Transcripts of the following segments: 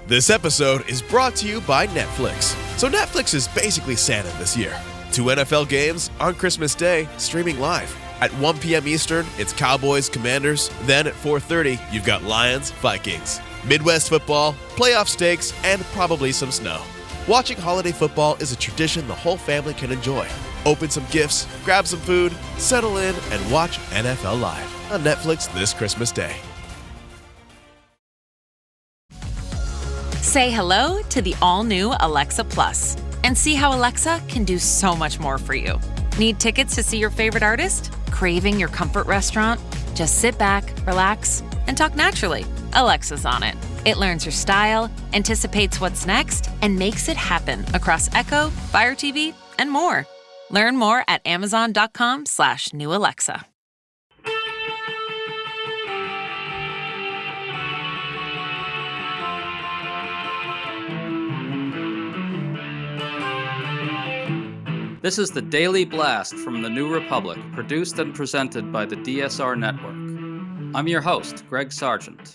This episode is brought to you by Netflix. So Netflix is basically Santa this year. 2 NFL games on Christmas Day, streaming live. At 1 p.m. Eastern, it's Cowboys, Commanders. Then at 4:30, you've got Lions, Vikings. Midwest football, playoff stakes, and probably some snow. Watching holiday football is a tradition the whole family can enjoy. Open some gifts, grab some food, settle in, and watch NFL Live on Netflix this Christmas Day. Say hello to the all-new Alexa Plus and see how Alexa can do so much more for you. Need tickets to see your favorite artist? Craving your comfort restaurant? Just sit back, relax, and talk naturally. Alexa's on it. It learns your style, anticipates what's next, and makes it happen across Echo, Fire TV, and more. Learn more at amazon.com/new Alexa. This is the Daily Blast from the New Republic, produced and presented by the DSR Network. I'm your host, Greg Sargent.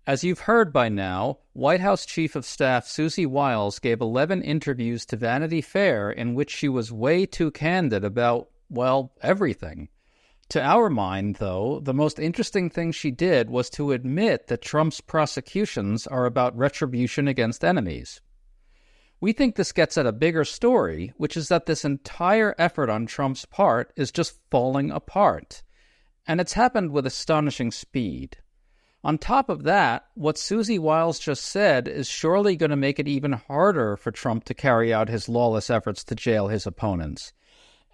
As you've heard by now, White House Chief of Staff Susie Wiles gave 11 interviews to Vanity Fair in which she was way too candid about, well, everything. To our mind, though, the most interesting thing she did was to admit that Trump's prosecutions are about retribution against enemies. We think this gets at a bigger story, which is that this entire effort on Trump's part is just falling apart. And it's happened with astonishing speed. On top of that, what Susie Wiles just said is surely going to make it even harder for Trump to carry out his lawless efforts to jail his opponents.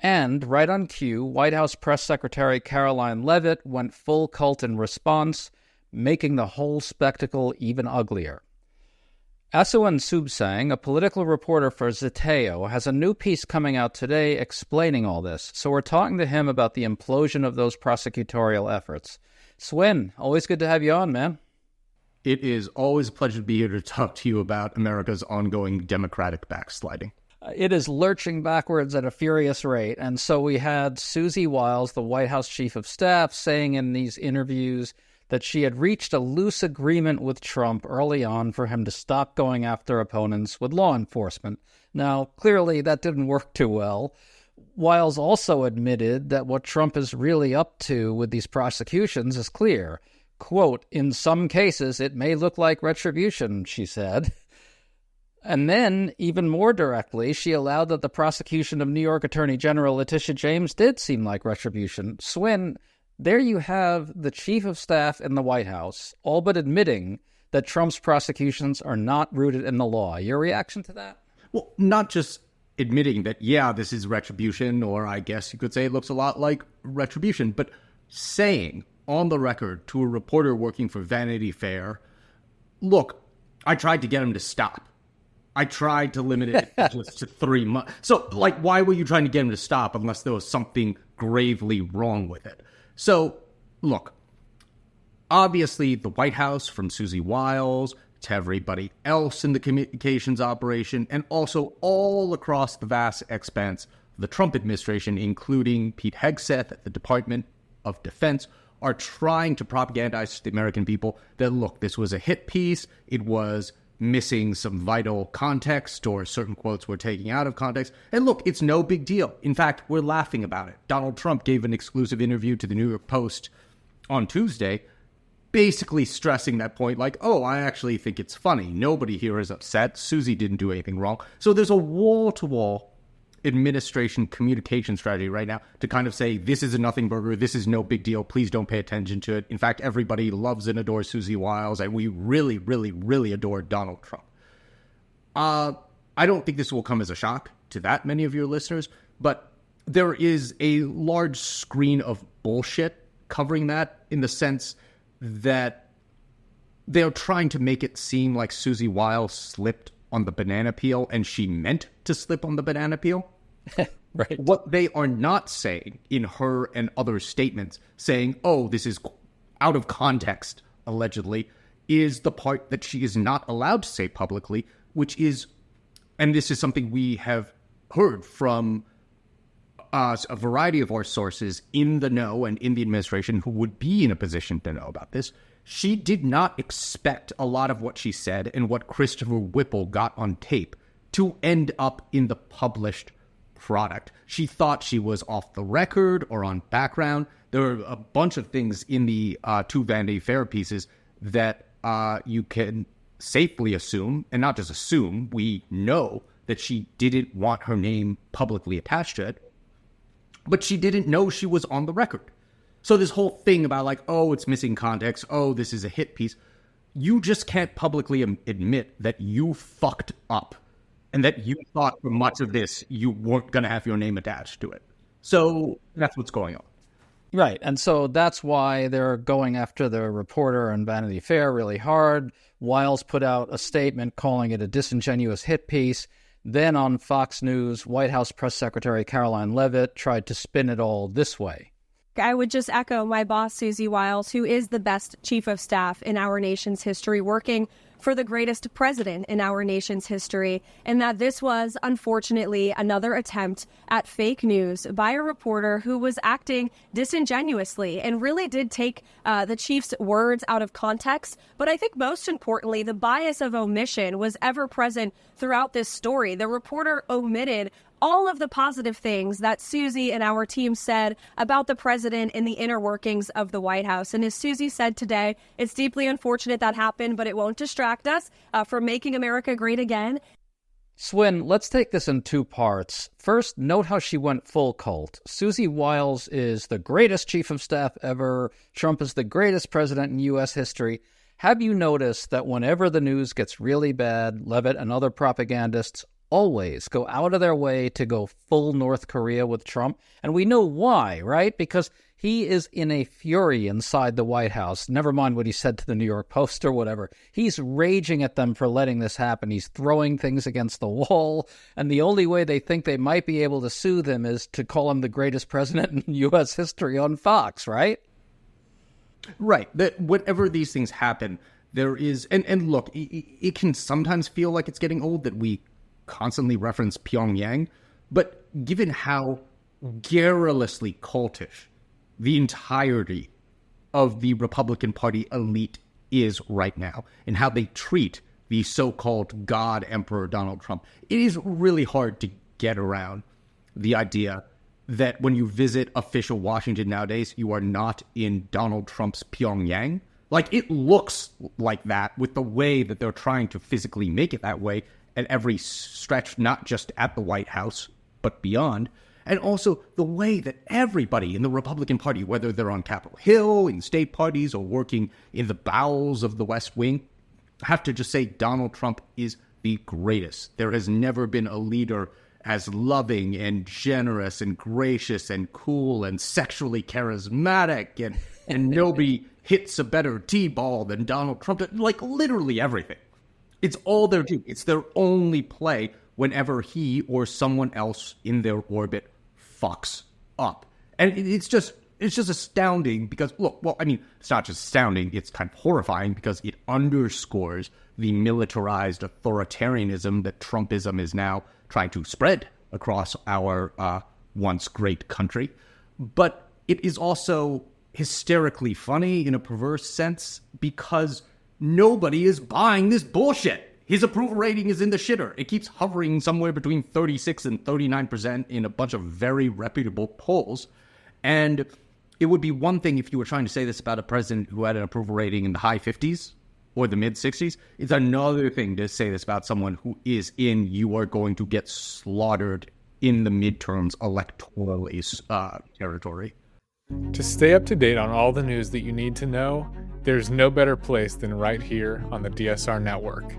And, right on cue, White House Press Secretary Caroline Leavitt went full cult in response, making the whole spectacle even uglier. Asuan Subsang, a political reporter for Zeteo, has a new piece coming out today explaining all this, so we're talking to him about the implosion of those prosecutorial efforts. Swin, always good to have you on, man. It is always a pleasure to be here to talk to you about America's ongoing democratic backsliding. It is lurching backwards at a furious rate, and so we had Susie Wiles, the White House Chief of Staff, saying in these interviews that she had reached a loose agreement with Trump early on for him to stop going after opponents with law enforcement. Now, clearly that didn't work too well. Wiles also admitted that what Trump is really up to with these prosecutions is clear. Quote, "In some cases, it may look like retribution," she said. And then, even more directly, she allowed that the prosecution of New York Attorney General Letitia James did seem like retribution. Swin, there you have the chief of staff in the White House, all but admitting that Trump's prosecutions are not rooted in the law. Your reaction to that? Well, not just admitting that, yeah, this is retribution, or I guess you could say it looks a lot like retribution, but saying on the record to a reporter working for Vanity Fair, look, I tried to get him to stop. I tried to limit it just to 3 months. So, why were you trying to get him to stop unless there was something gravely wrong with it? So, look, obviously the White House, from Susie Wiles to everybody else in the communications operation, and also all across the vast expanse of the Trump administration, including Pete Hegseth at the Department of Defense, are trying to propagandize to the American people that, look, this was a hit piece, it was missing some vital context, or certain quotes we're taking out of context. And look, it's no big deal. In fact, we're laughing about it. Donald Trump gave an exclusive interview to the New York Post on Tuesday, basically stressing that point, like, oh, I actually think it's funny. Nobody here is upset. Susie didn't do anything wrong. So there's a wall-to-wall administration communication strategy right now to kind of say, this is a nothing burger, this is no big deal, please don't pay attention to it. In fact, everybody loves and adores Susie Wiles, and we really, really, really adore Donald Trump. I don't think this will come as a shock to that many of your listeners, but there is a large screen of bullshit covering that, in the sense that they're trying to make it seem like Susie Wiles slipped on the banana peel, and she meant to slip on the banana peel. Right. What they are not saying in her and other statements, saying, oh, this is out of context, allegedly, is the part that she is not allowed to say publicly, which is, and this is something we have heard from a variety of our sources in the know and in the administration who would be in a position to know about this, she did not expect a lot of what she said and what Christopher Whipple got on tape to end up in the published product. She thought she was off the record or on background. There were a bunch of things in the two Vanity Fair pieces that you can safely assume, and not just assume, we know that she didn't want her name publicly attached to it, but she didn't know she was on the record. So this whole thing about like, oh, it's missing context, oh, this is a hit piece, you just can't publicly admit that you fucked up and that you thought for much of this you weren't going to have your name attached to it. So that's what's going on. Right, and so that's why they're going after the reporter and Vanity Fair really hard. Wiles put out a statement calling it a disingenuous hit piece. Then on Fox News, White House Press Secretary Caroline Leavitt tried to spin it all this way. I would just echo my boss, Susie Wiles, who is the best chief of staff in our nation's history, working for the greatest president in our nation's history, and that this was, unfortunately, another attempt at fake news by a reporter who was acting disingenuously and really did take the chief's words out of context. But I think most importantly, the bias of omission was ever present throughout this story. The reporter omitted all of the positive things that Susie and our team said about the president and the inner workings of the White House. And as Susie said today, it's deeply unfortunate that happened, but it won't distract us from making America great again. Swin, let's take this in two parts. First, note how she went full cult. Susie Wiles is the greatest chief of staff ever. Trump is the greatest president in U.S. history. Have you noticed that whenever the news gets really bad, Leavitt and other propagandists always go out of their way to go full North Korea with Trump? And we know why, right? Because he is in a fury inside the White House. Never mind what he said to the New York Post or whatever. He's raging at them for letting this happen. He's throwing things against the wall. And the only way they think they might be able to sue them is to call him the greatest president in U.S. history on Fox, right? Right. That whenever these things happen, there is... And look, it can sometimes feel like it's getting old that we constantly reference Pyongyang, but given how garrulously cultish the entirety of the Republican Party elite is right now, and how they treat the so-called God Emperor Donald Trump, it is really hard to get around the idea that when you visit official Washington nowadays, you are not in Donald Trump's Pyongyang. Like, it looks like that with the way that they're trying to physically make it that way at every stretch, not just at the White House, but beyond. And also the way that everybody in the Republican Party, whether they're on Capitol Hill, in state parties, or working in the bowels of the West Wing, have to just say Donald Trump is the greatest. There has never been a leader as loving and generous and gracious and cool and sexually charismatic, and nobody hits a better T-ball than Donald Trump. Like, literally everything. It's all they're doing. It's their only play whenever he or someone else in their orbit fucks up. And it's just astounding because, look, well, I mean, it's not just astounding, it's kind of horrifying because it underscores the militarized authoritarianism that Trumpism is now trying to spread across our once great country. But it is also hysterically funny in a perverse sense because nobody is buying this bullshit. His approval rating is in the shitter. It keeps hovering somewhere between 36 and 39% in a bunch of very reputable polls. And it would be one thing if you were trying to say this about a president who had an approval rating in the high 50s or the mid 60s. It's another thing to say this about someone who is in, you are going to get slaughtered in the midterms electorally territory. To stay up to date on all the news that you need to know, there's no better place than right here on the DSR Network.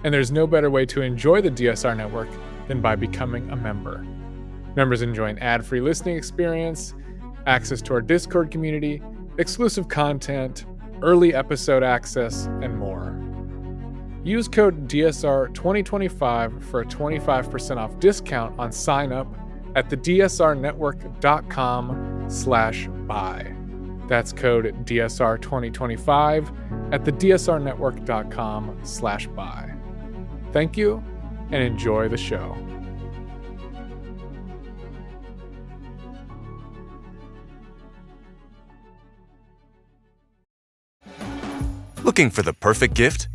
And there's no better way to enjoy the DSR Network than by becoming a member. Members enjoy an ad-free listening experience, access to our Discord community, exclusive content, early episode access, and more. Use code DSR2025 for a 25% off discount on sign-up at thedsrnetwork.com/buy. That's code DSR2025 at thedsrnetwork.com/buy. Thank you, and enjoy the show. Looking for the perfect gift?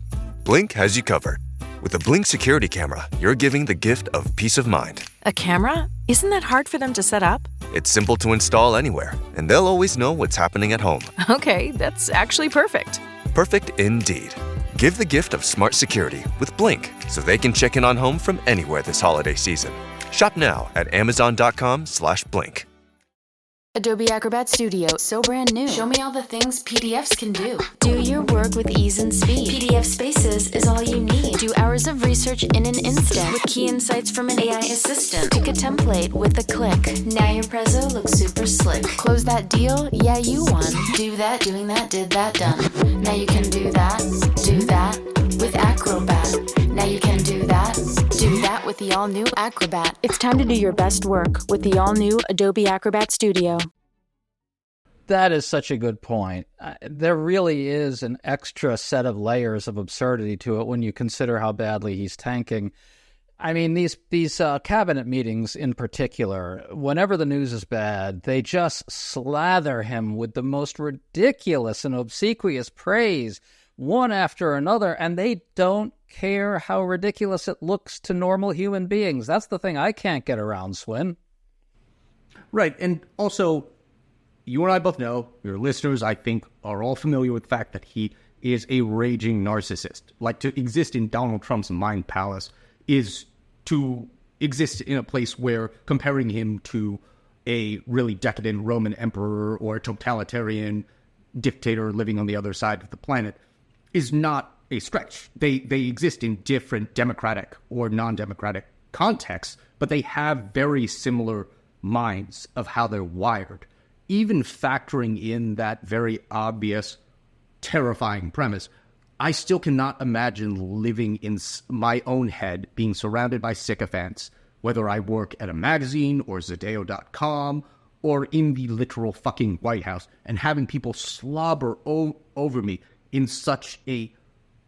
Blink has you covered. With a Blink security camera, you're giving the gift of peace of mind. A camera? Isn't that hard for them to set up? It's simple to install anywhere, and they'll always know what's happening at home. Okay, that's actually perfect. Perfect indeed. Give the gift of smart security with Blink so they can check in on home from anywhere this holiday season. Shop now at amazon.com/blink. Adobe Acrobat Studio, so brand new. Show me all the things PDFs can do. Do your work with ease and speed. PDF Spaces is all you need. Do hours of research in an instant with key insights from an AI assistant. Pick a template with a click. Now your prezzo looks super slick. Close that deal? Yeah, you won. Do that, doing that, did that, done. Now you can do that with Acrobat. Now you can do that with the all-new Acrobat. It's time to do your best work with the all-new Adobe Acrobat Studio. That is such a good point. There really is an extra set of layers of absurdity to it when you consider how badly he's tanking. I mean, these cabinet meetings in particular, whenever the news is bad, they just slather him with the most ridiculous and obsequious praise, one after another, and they don't care how ridiculous it looks to normal human beings. That's the thing I can't get around, Swin. Right, and also, you and I both know, your listeners, I think, are all familiar with the fact that he is a raging narcissist. Like, to exist in Donald Trump's mind palace is to exist in a place where comparing him to a really decadent Roman emperor or a totalitarian dictator living on the other side of the planet is not a stretch. They exist in different democratic or non-democratic contexts, but they have very similar minds of how they're wired. Even factoring in that very obvious, terrifying premise, I still cannot imagine living in my own head, being surrounded by sycophants, whether I work at a magazine or Zadeo.com or in the literal fucking White House, and having people slobber over me in such a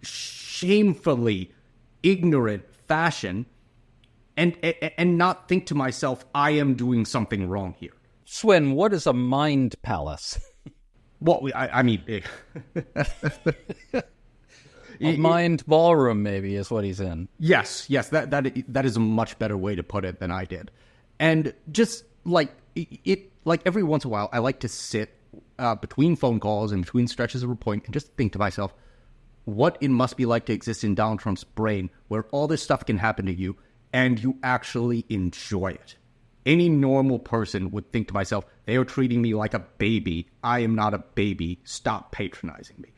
shamefully ignorant fashion and not think to myself, I am doing something wrong here. Swin, what is a mind palace? Well, I mean... A mind ballroom, maybe, is what he's in. Yes, that is a much better way to put it than I did. And just, like, every once in a while, I like to sit between phone calls and between stretches of reporting and just think to myself, what it must be like to exist in Donald Trump's brain where all this stuff can happen to you and you actually enjoy it. Any normal person would think to myself, they are treating me like a baby. I am not a baby. Stop patronizing me.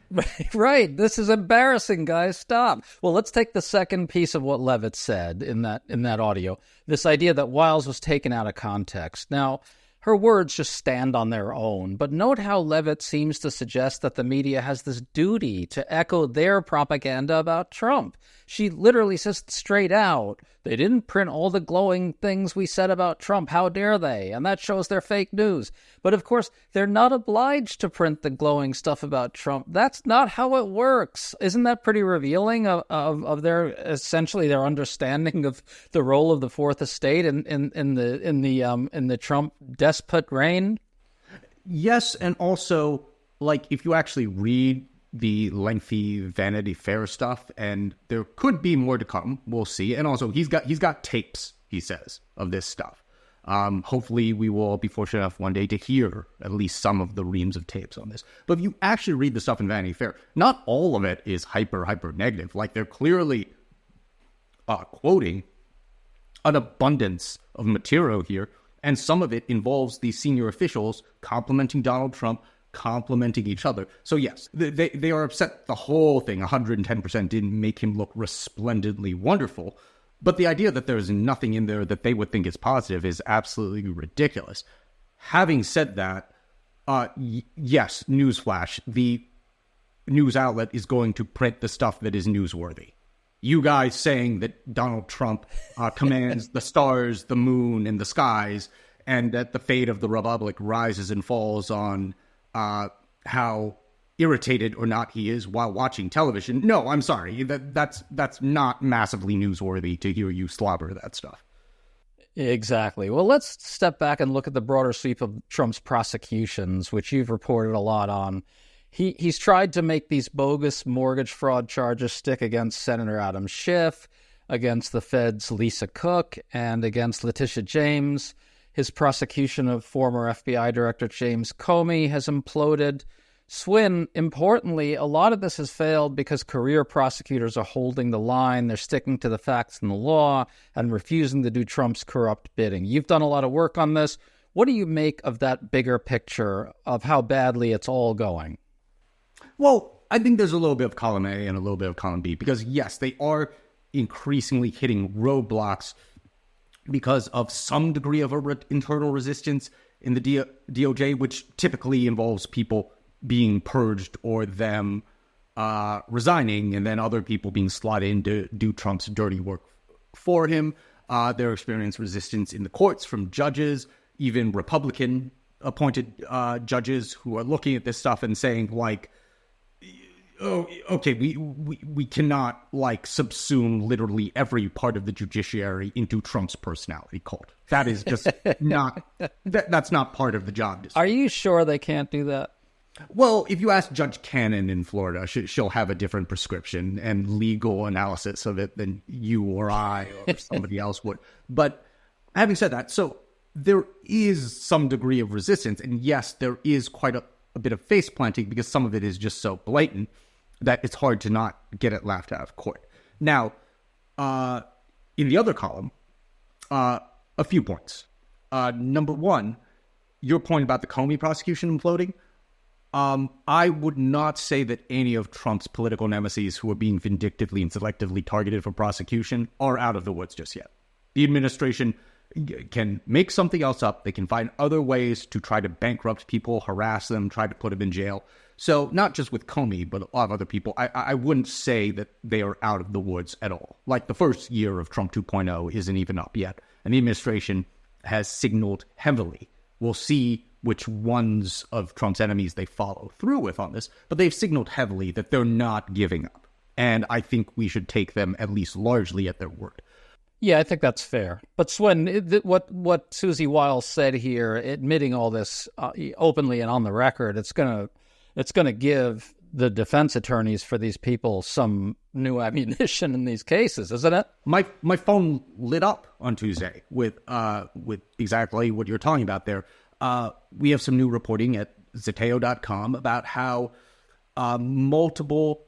Right. This is embarrassing, guys. Stop. Well, let's take the second piece of what Levitt said in that audio. This idea that Wiles was taken out of context. Now, her words just stand on their own, but note how Levitt seems to suggest that the media has this duty to echo their propaganda about Trump. She literally says straight out, they didn't print all the glowing things we said about Trump. How dare they? And that shows they're fake news. But of course, they're not obliged to print the glowing stuff about Trump. That's not how it works. Isn't that pretty revealing of their essentially their understanding of the role of the Fourth Estate in the Trump despot reign? Yes, and also, like, if you actually read the lengthy Vanity Fair stuff, and there could be more to come, we'll see. And also, he's got tapes, he says, of this stuff. Hopefully we will be fortunate enough one day to hear at least some of the reams of tapes on this. But if you actually read the stuff in Vanity Fair, not all of it is hyper negative. Like, they're clearly quoting an abundance of material here, and some of it involves these senior officials complimenting Donald Trump, complimenting each other. So yes, they are upset the whole thing, 110%, didn't make him look resplendently wonderful. But the idea that there's nothing in there that they would think is positive is absolutely ridiculous. Having said that, yes, newsflash, the news outlet is going to print the stuff that is newsworthy. You guys saying that Donald Trump commands the stars, the moon, and the skies, and that the fate of the Republic rises and falls on how irritated or not he is while watching television. No, I'm sorry. That's not massively newsworthy to hear you slobber that stuff. Exactly. Well, let's step back and look at the broader sweep of Trump's prosecutions, which you've reported a lot on. He's tried to make these bogus mortgage fraud charges stick against Senator Adam Schiff, against the Fed's Lisa Cook, and against Letitia James. His prosecution of former FBI Director James Comey has imploded. Swin, importantly, a lot of this has failed because career prosecutors are holding the line. They're sticking to the facts and the law and refusing to do Trump's corrupt bidding. You've done a lot of work on this. What do you make of that bigger picture of how badly it's all going? Well, I think there's a little bit of column A and a little bit of column B, because yes, they are increasingly hitting roadblocks because of some degree of internal resistance in the DOJ, which typically involves people being purged or them resigning, and then other people being slotted in to do Trump's dirty work for him. They're experiencing resistance in the courts from judges, even Republican-appointed judges who are looking at this stuff and saying, like, oh, okay, we cannot, like, subsume literally every part of the judiciary into Trump's personality cult. That is just not, that's not part of the job description. Are you sure they can't do that? Well, if you ask Judge Cannon in Florida, she'll have a different prescription and legal analysis of it than you or I or somebody else would. But having said that, so there is some degree of resistance. And yes, there is quite a bit of face planting because some of it is just so blatant that it's hard to not get it laughed out of court. Now, in the other column, a few points. Number one, your point about the Comey prosecution imploding. I would not say that any of Trump's political nemesis who are being vindictively and selectively targeted for prosecution are out of the woods just yet. The administration can make something else up. They can find other ways to try to bankrupt people, harass them, try to put them in jail. So not just with Comey, but a lot of other people. I wouldn't say that they are out of the woods at all. Like the first year of Trump 2.0 isn't even up yet. And the administration has signaled heavily. We'll see which ones of Trump's enemies they follow through with on this, but they've signaled heavily that they're not giving up. And I think we should take them at least largely at their word. Yeah, I think that's fair. But Swin, what Susie Wiles said here, admitting all this openly and on the record, it's gonna give the defense attorneys for these people some new ammunition in these cases, isn't it? My phone lit up on Tuesday with exactly what you're talking about there. We have some new reporting at Zeteo.com about how multiple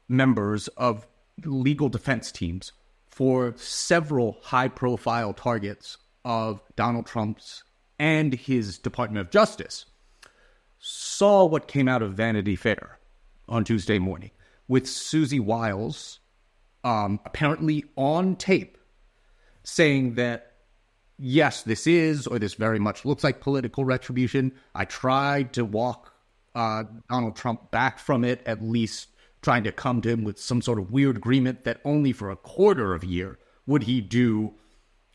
members of legal defense teams for several high-profile targets of Donald Trump's and his Department of Justice saw what came out of Vanity Fair on Tuesday morning, with Susie Wiles apparently on tape saying that, yes, this is, or this very much looks like political retribution. I tried to walk Donald Trump back from it, at least trying to come to him with some sort of weird agreement that only for a quarter of a year would he do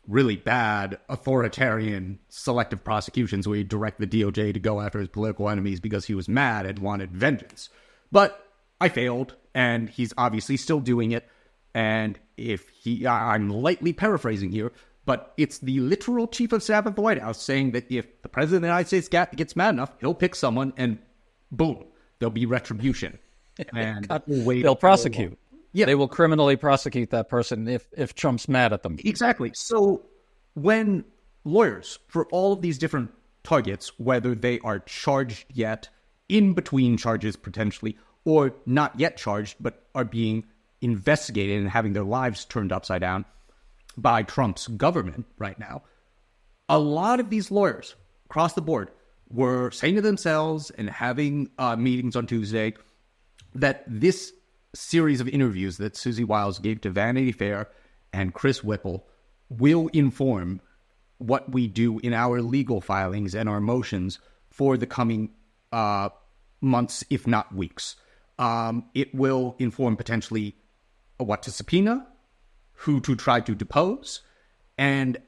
really bad authoritarian selective prosecutions where he'd direct the DOJ to go after his political enemies because he was mad and wanted vengeance. But I failed, and he's obviously still doing it. And I'm lightly paraphrasing here, but it's the literal chief of staff at the White House saying that if the president of the United States gets mad enough, he'll pick someone and boom, there'll be retribution. And they'll prosecute. Yeah. They will criminally prosecute that person if Trump's mad at them. Exactly. So when lawyers for all of these different targets, whether they are charged yet, in between charges potentially, or not yet charged, but are being investigated and having their lives turned upside down by Trump's government right now, a lot of these lawyers across the board were saying to themselves and having meetings on Tuesday that this series of interviews that Susie Wiles gave to Vanity Fair and Chris Whipple will inform what we do in our legal filings and our motions for the coming months, if not weeks. It will inform potentially what to subpoena, who to try to depose, and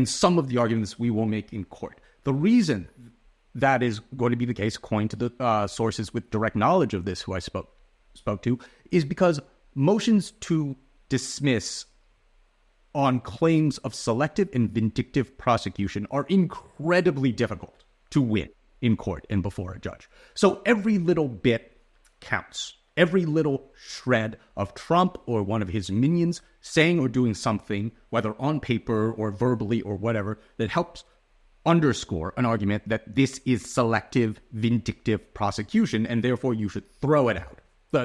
some of the arguments we will make in court. The reason that is going to be the case, according to the sources with direct knowledge of this who I spoke to, is because motions to dismiss on claims of selective and vindictive prosecution are incredibly difficult to win. in court and before a judge. So every little bit counts. Every little shred of Trump or one of his minions saying or doing something, whether on paper or verbally or whatever, that helps underscore an argument that this is selective, vindictive prosecution, and therefore you should throw it out.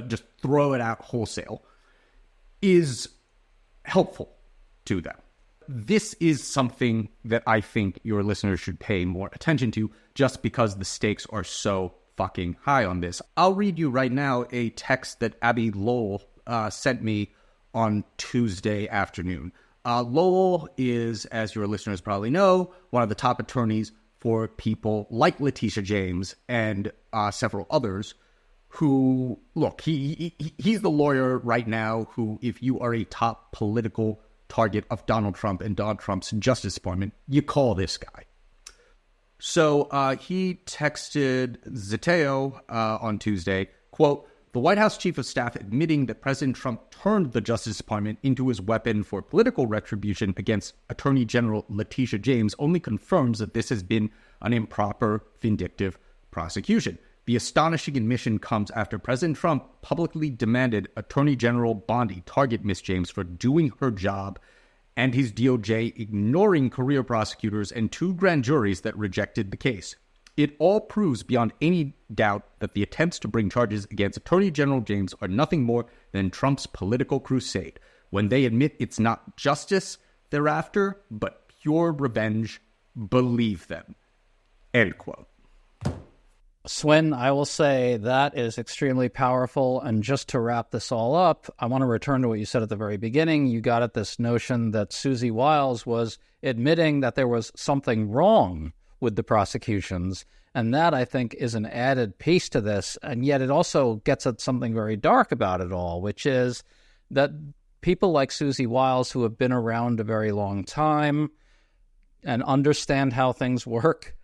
Just throw it out wholesale, is helpful to them. This is something that I think your listeners should pay more attention to just because the stakes are so fucking high on this. I'll read you right now a text that Abby Lowell sent me on Tuesday afternoon. Lowell is, as your listeners probably know, one of the top attorneys for people like Letitia James and several others who, look, he's the lawyer right now who, if you are a top political target of Donald Trump and Donald Trump's Justice Department, you call this guy. So he texted Zeteo on Tuesday, quote, "The White House chief of staff admitting that President Trump turned the Justice Department into his weapon for political retribution against Attorney General Letitia James only confirms that this has been an improper, vindictive prosecution. The astonishing admission comes after President Trump publicly demanded Attorney General Bondi target Ms. James for doing her job and his DOJ ignoring career prosecutors and 2 grand juries that rejected the case. It all proves beyond any doubt that the attempts to bring charges against Attorney General James are nothing more than Trump's political crusade. When they admit it's not justice thereafter, but pure revenge, believe them." End quote. Swin, I will say that is extremely powerful. And just to wrap this all up, I want to return to what you said at the very beginning. You got at this notion that Susie Wiles was admitting that there was something wrong with the prosecutions. And that, I think, is an added piece to this. And yet it also gets at something very dark about it all, which is that people like Susie Wiles, who have been around a very long time and understand how things work,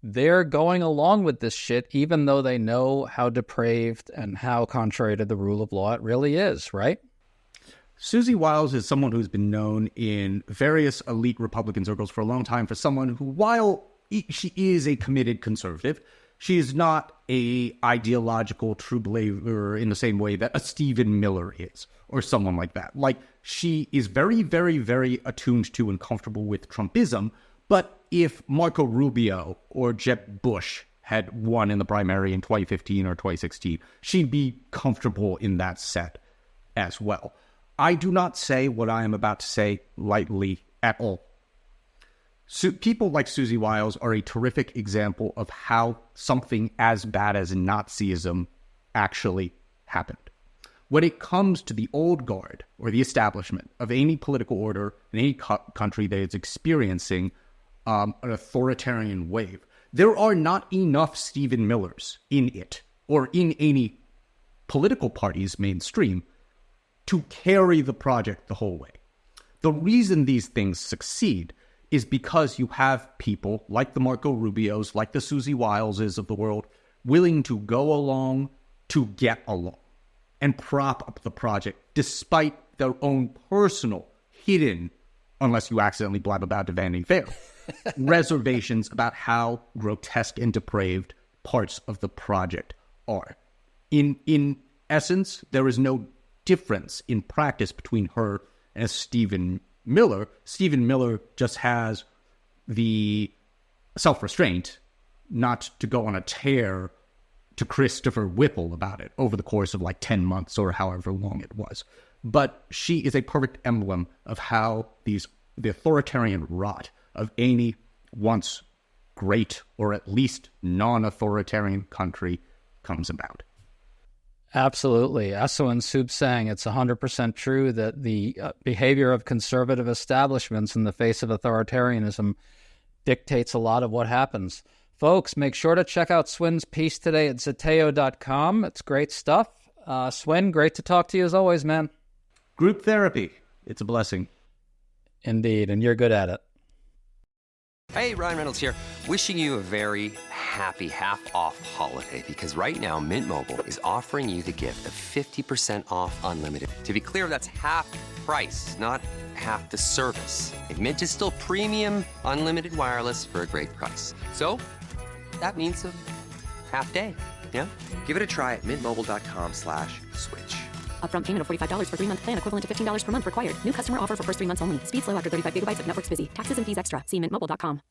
they're going along with this shit, even though they know how depraved and how contrary to the rule of law it really is, right? Susie Wiles is someone who's been known in various elite Republican circles for a long time for someone who, while she is a committed conservative, she is not a ideological true believer in the same way that a Stephen Miller is, or someone like that. Like, she is very, very, very attuned to and comfortable with Trumpism. But if Marco Rubio or Jeb Bush had won in the primary in 2015 or 2016, she'd be comfortable in that set as well. I do not say what I am about to say lightly at all. People like Susie Wiles are a terrific example of how something as bad as Nazism actually happened. When it comes to the old guard or the establishment of any political order in any country that is experiencing an authoritarian wave, there are not enough Stephen Millers in it or in any political party's mainstream to carry the project the whole way. The reason these things succeed is because you have people like the Marco Rubios, like the Susie Wileses of the world, willing to go along to get along and prop up the project despite their own personal, hidden, unless you accidentally blab about to Vanity Fair, reservations about how grotesque and depraved parts of the project are. In essence, there is no difference in practice between her and Stephen Miller. Stephen Miller just has the self-restraint not to go on a tear to Christopher Whipple about it over the course of like 10 months or however long it was. But she is a perfect emblem of how the authoritarian rot of any once great or at least non-authoritarian country comes about. Absolutely. Aswin Soup saying it's 100% true that the behavior of conservative establishments in the face of authoritarianism dictates a lot of what happens. Folks, make sure to check out Swin's piece today at Zeteo.com. It's great stuff. Swin, great to talk to you as always, man. Group therapy. It's a blessing. Indeed, and you're good at it. Hey, Ryan Reynolds here. Wishing you a very happy half-off holiday because right now Mint Mobile is offering you the gift of 50% off unlimited. To be clear, that's half price, not half the service. And Mint is still premium unlimited wireless for a great price. So that means a half day, yeah? Give it a try at mintmobile.com/switch. Upfront payment of $45 for 3-month plan, equivalent to $15 per month required. New customer offer for first 3 months only. Speed slow after 35 gigabytes if network's busy. Taxes and fees extra. See mintmobile.com.